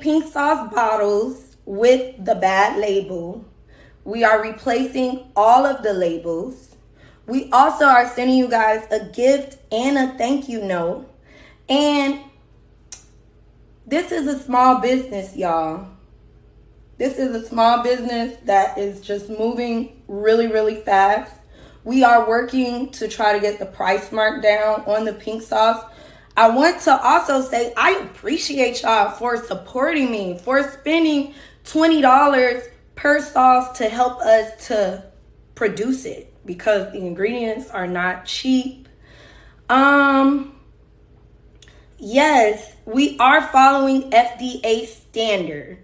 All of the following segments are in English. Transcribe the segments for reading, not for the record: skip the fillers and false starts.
pink sauce bottles with the bad label. We are replacing all of the labels. We also are sending you guys a gift and a thank you note. And this is a small business, y'all. This is a small business that is just moving really, really fast. We are working to try to get the price mark down on the pink sauce. I want to also say I appreciate y'all for supporting me, for spending $20 per sauce to help us to produce it, because the ingredients are not cheap. Yes, we are following FDA standard.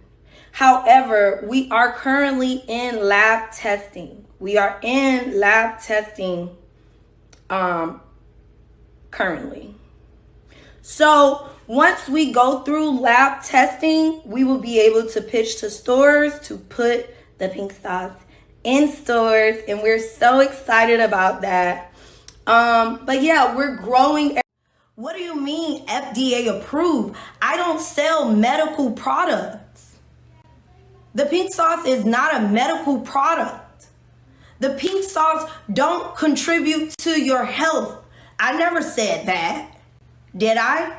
However, we are currently in lab testing. We are in lab testing currently. So once we go through lab testing, we will be able to pitch to stores to put the pink sauce in stores. And we're so excited about that. But yeah, we're growing. What do you mean FDA approved? I don't sell medical products. The pink sauce is not a medical product. The pink sauce don't contribute to your health. I never said that. Did I?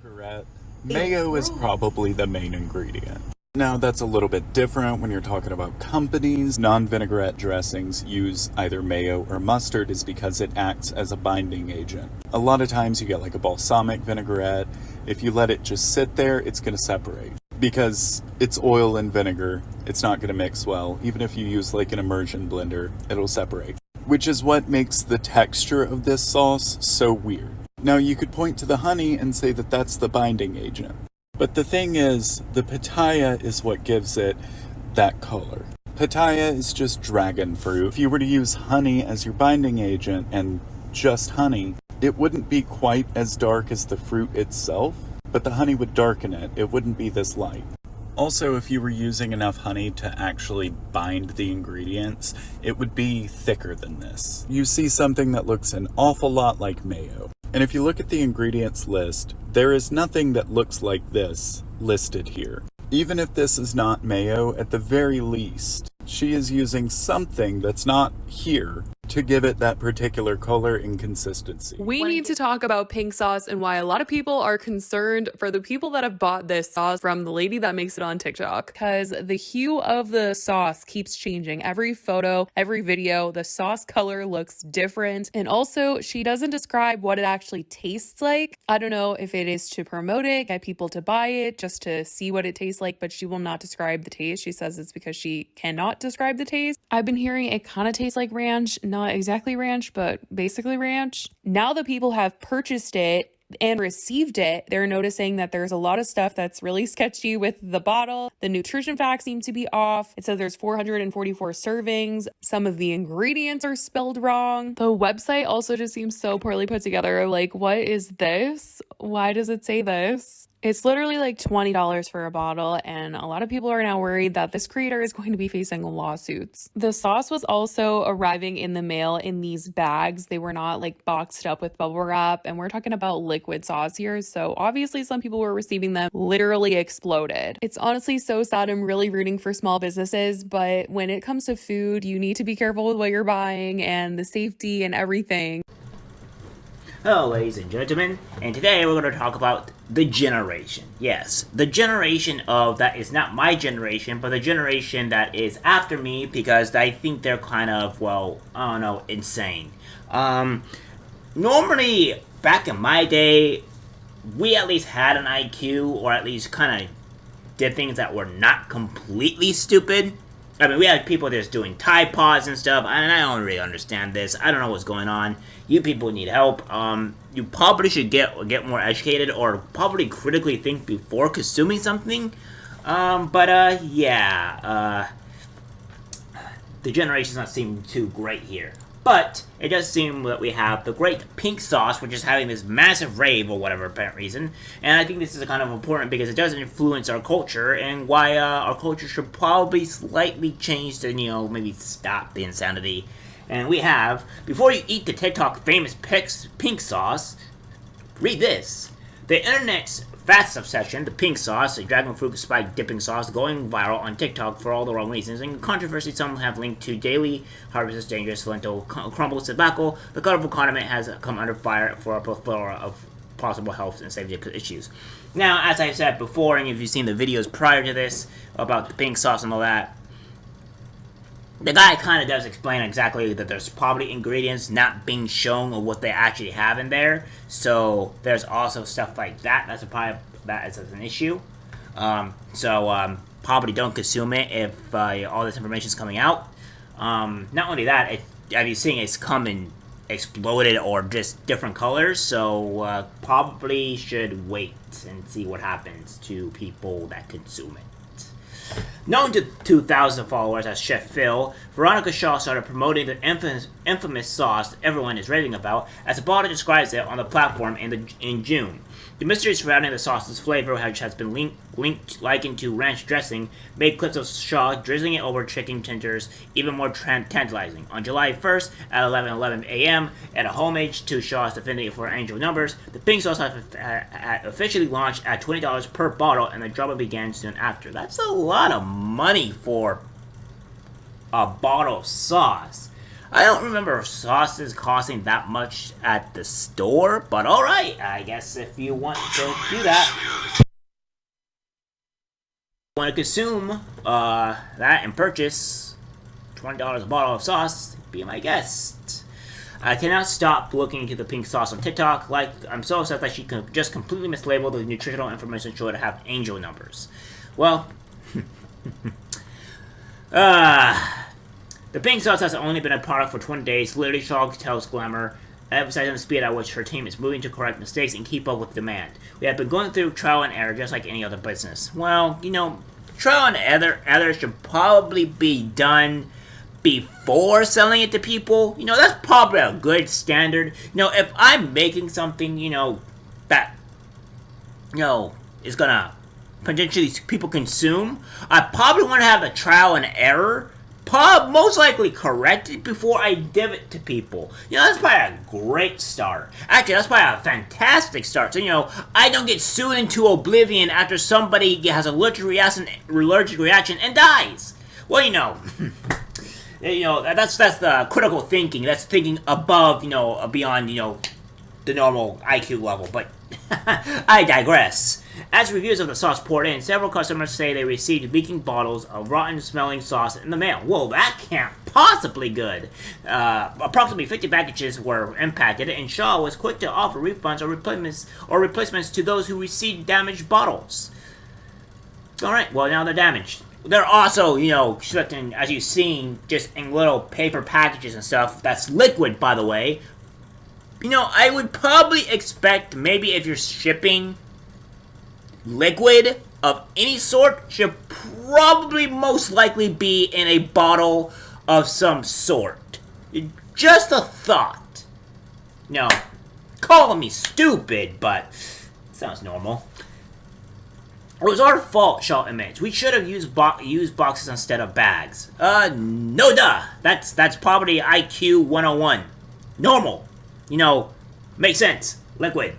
Correct. Mayo is probably the main ingredient. Now that's a little bit different when you're talking about companies. Non-vinaigrette dressings use either mayo or mustard is because it acts as a binding agent. A lot of times you get like a balsamic vinaigrette. If you let it just sit there, it's going to separate. Because it's oil and vinegar, it's not going to mix well. Even if you use like an immersion blender, it'll separate. Which is what makes the texture of this sauce so weird. Now you could point to the honey and say that that's the binding agent. But the thing is, the pitaya is what gives it that color. Pitaya is just dragon fruit. If you were to use honey as your binding agent and just honey, it wouldn't be quite as dark as the fruit itself, but the honey would darken it. It wouldn't be this light. Also, if you were using enough honey to actually bind the ingredients, it would be thicker than this. You see something that looks an awful lot like mayo. And if you look at the ingredients list, there is nothing that looks like this listed here. Even if this is not mayo, at the very least, she is using something that's not here to give it that particular color and consistency. We need to talk about pink sauce and why a lot of people are concerned for the people that have bought this sauce from the lady that makes it on TikTok, because the hue of the sauce keeps changing. Every photo, every video, the sauce color looks different. And also she doesn't describe what it actually tastes like. I don't know if it is to promote it, get people to buy it just to see what it tastes like, but she will not describe the taste. She says it's because she cannot describe the taste. I've been hearing it kind of tastes like ranch, not exactly ranch, but basically ranch. Now that people have purchased it and received it, they're noticing that there's a lot of stuff that's really sketchy with the bottle. The nutrition facts seem to be off. It says there's 444 servings. Some of the ingredients are spelled wrong. The website also just seems so poorly put together. Like, what is this? Why does it say this? It's literally like $20 for a bottle, and a lot of people are now worried that this creator is going to be facing lawsuits. The sauce was also arriving in the mail in these bags. They were not like boxed up with bubble wrap, and we're talking about liquid sauce here, so obviously some people were receiving them literally exploded. It's honestly so sad. I'm really rooting for small businesses, but when it comes to food, you need to be careful with what you're buying and the safety and everything. Hello ladies and gentlemen, and today we're going to talk about the generation. Yes, the generation of, that is not my generation, but the generation that is after me, because I think they're kind of, well, I don't know, insane. Normally, back in my day, we at least had an IQ, or at least kind of did things that were not completely stupid. I mean, we had people just doing Tide Pods and stuff, and I don't really understand this. I don't know what's going on. You people need help. You probably should get more educated, or probably critically think before consuming something. Yeah. The generation's not seeming too great here. But it does seem that we have the great pink sauce, which is having this massive rave or whatever apparent reason. And I think this is kind of important because it does influence our culture, and why our culture should probably slightly change to, maybe stop the insanity. And we have, before you eat the TikTok famous pink sauce, read this. The internet's fast obsession, the pink sauce, a dragon fruit spike dipping sauce, going viral on TikTok for all the wrong reasons, and controversy some have linked to daily harvest dangerous lentil crumbles tobacco. The colorful condiment has come under fire for a plethora of possible health and safety issues. Now, as I said before, and if you've seen the videos prior to this about the pink sauce and all that, the guy kind of does explain exactly that there's probably ingredients not being shown or what they actually have in there. So there's also stuff like that. That's an issue. Probably don't consume it if all this information is coming out. Not only that, as you're seeing, it's come in exploded or just different colors. So probably should wait and see what happens to people that consume it. Known to 2,000 followers as Chef Phil, Veronica Shaw started promoting the infamous sauce everyone is raving about, as the bottle describes it on the platform in June. The mystery surrounding the sauce's flavor, which has been likened to ranch dressing, made clips of Shaw drizzling it over chicken tenders even more tantalizing. On July 1st at 11:11 a.m., at a homage to Shaw's affinity for angel numbers, the pink sauce has officially launched at $20 per bottle, and the drama began soon after. That's a lot of money for a bottle of sauce. I don't remember sauces costing that much at the store, but alright, I guess if you want to do that, want to consume that and purchase $20 a bottle of sauce, be my guest. I cannot stop looking into the pink sauce on TikTok. I'm so upset that she just completely mislabeled the nutritional information showed to have angel numbers. Well, the pink sauce has only been a product for 20 days. Literally, Shaw tells Glamour, emphasizing the speed at which her team is moving to correct mistakes and keep up with demand. We have been going through trial and error just like any other business. Well, trial and error should probably be done before selling it to people. That's probably a good standard. If I'm making something, that, is gonna potentially people consume, I probably want to have a trial and error most likely corrected before I give it to people. That's probably a great start. Actually, that's probably a fantastic start. So, I don't get sued into oblivion after somebody has an allergic reaction and dies. Well, that's the critical thinking. That's thinking above, beyond, the normal IQ level. But I digress. As reviews of the sauce poured in, several customers say they received leaking bottles of rotten-smelling sauce in the mail. Whoa, that can't possibly good. Approximately 50 packages were impacted, and Shaw was quick to offer refunds or replacements to those who received damaged bottles. Alright, well, now they're damaged. They're also, shipped in, as you've seen, just in little paper packages and stuff. That's liquid, by the way. I would probably expect, maybe if you're shipping liquid of any sort, should probably most likely be in a bottle of some sort. Just a thought. Calling me stupid, but sounds normal. It was our fault, Shaw admits. We should have used boxes instead of bags. No duh. That's probably IQ 101. Normal. Makes sense. Liquid.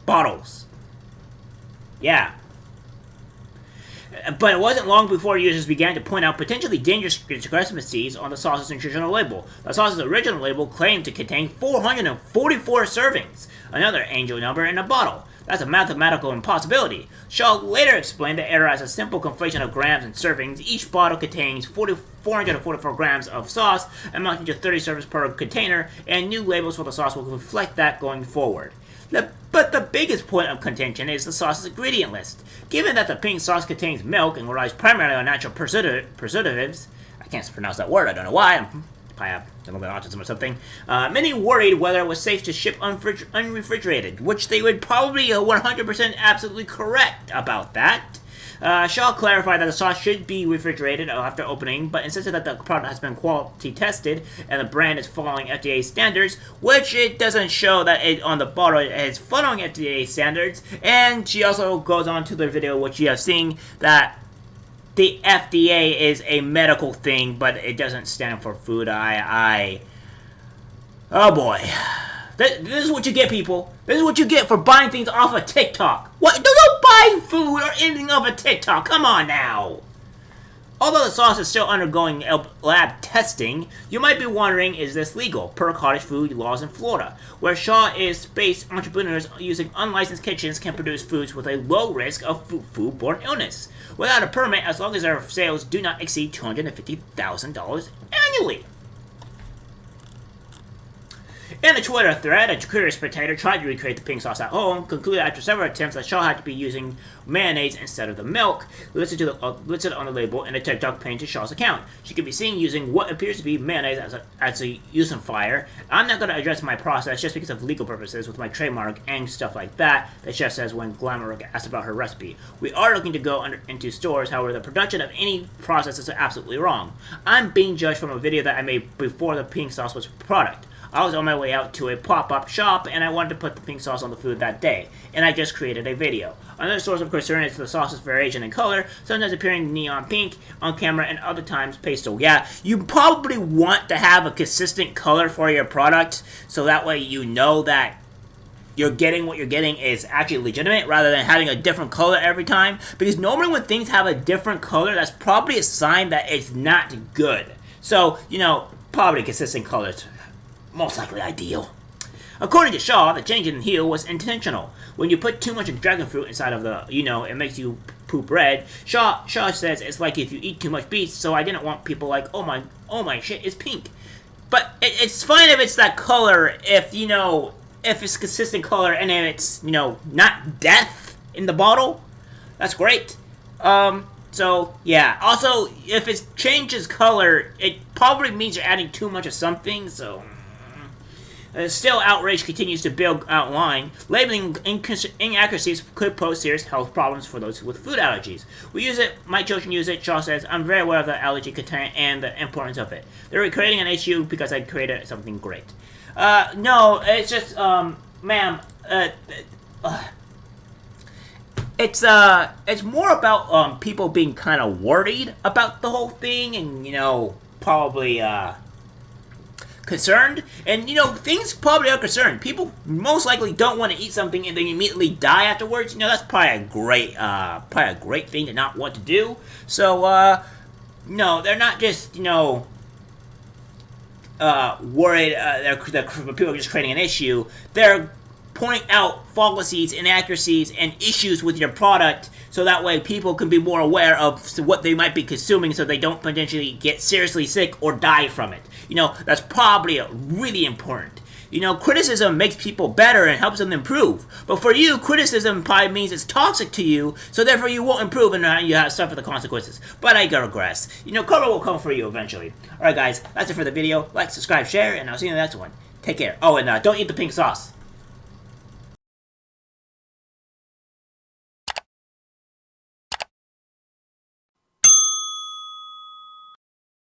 Bottles. Yeah. But it wasn't long before users began to point out potentially dangerous discrepancies on the sauce's nutritional label. The sauce's original label claimed to contain 444 servings, another angel number in a bottle. That's a mathematical impossibility. Shaw later explained the error as a simple conflation of grams and servings. Each bottle contains 444 grams of sauce, amounting to 30 servings per container, and new labels for the sauce will reflect that going forward. But the biggest point of contention is the sauce's ingredient list. Given that the pink sauce contains milk and relies primarily on natural preservatives, I can't pronounce that word, I don't know why, I have a little bit of autism or something, many worried whether it was safe to ship unrefrigerated, which they would probably 100% absolutely correct about that. Shaw clarified that the sauce should be refrigerated after opening, but insisted that the product has been quality tested and the brand is following FDA standards, which it doesn't show that it on the bottle is following FDA standards. And she also goes on to the video, which you have seen, that the FDA is a medical thing, but it doesn't stand for food. Oh boy. This is what you get, people. This is what you get for buying things off of TikTok. What? Don't buy food or anything off of TikTok. Come on now. Although the sauce is still undergoing lab testing, you might be wondering, is this legal, per cottage food laws in Florida, where Shaw is based entrepreneurs using unlicensed kitchens can produce foods with a low risk of foodborne illness, without a permit as long as their sales do not exceed $250,000 annually. In a Twitter thread, a curious spectator tried to recreate the pink sauce at home, concluded after several attempts that Shaw had to be using mayonnaise instead of the milk listed on the label in a TikTok page to Shaw's account. She could be seen using what appears to be mayonnaise as a emulsifier. I'm not going to address my process just because of legal purposes with my trademark and stuff like that, the chef says when Glamour asked about her recipe. We are looking to go into stores, however, the production of any process is absolutely wrong. I'm being judged from a video that I made before the pink sauce was a product. I was on my way out to a pop-up shop, and I wanted to put the pink sauce on the food that day, and I just created a video. Another source of concern is the sauce's variation in color, sometimes appearing neon pink on camera and other times pastel. Yeah, you probably want to have a consistent color for your product, so that way you know that you're getting what you're getting is actually legitimate, rather than having a different color every time, because normally when things have a different color, that's probably a sign that it's not good. So, probably consistent colors. Most likely ideal. According to Shaw, the change in hue was intentional. When you put too much dragon fruit inside of the, it makes you poop red. Shaw says it's like if you eat too much beets, so I didn't want people like, oh my shit, it's pink. But it's fine if it's that color, if it's consistent color, and if it's, not death in the bottle, that's great. So, yeah. Also, if it changes color, it probably means you're adding too much of something, so still, outrage continues to build online. Labeling inaccuracies could pose serious health problems for those with food allergies. We use it, my children use it, Shaw says. I'm very aware of the allergy content and the importance of it. They're creating an issue because I created something great. No, it's just, ma'am, it's more about, people being kind of worried about the whole thing and, probably, concerned, and things probably are concerned. People most likely don't want to eat something and then immediately die afterwards. That's probably a great thing to not want to do. So, no, they're not just worried. People are just creating an issue. They're pointing out fallacies, inaccuracies, and issues with your product, so that way people can be more aware of what they might be consuming, so they don't potentially get seriously sick or die from it. That's probably really important. Criticism makes people better and helps them improve. But for you, criticism probably means it's toxic to you, so therefore you won't improve and you have to suffer the consequences. But I digress. Karma will come for you eventually. Alright guys, that's it for the video. Like, subscribe, share, and I'll see you in the next one. Take care. Oh, and don't eat the pink sauce.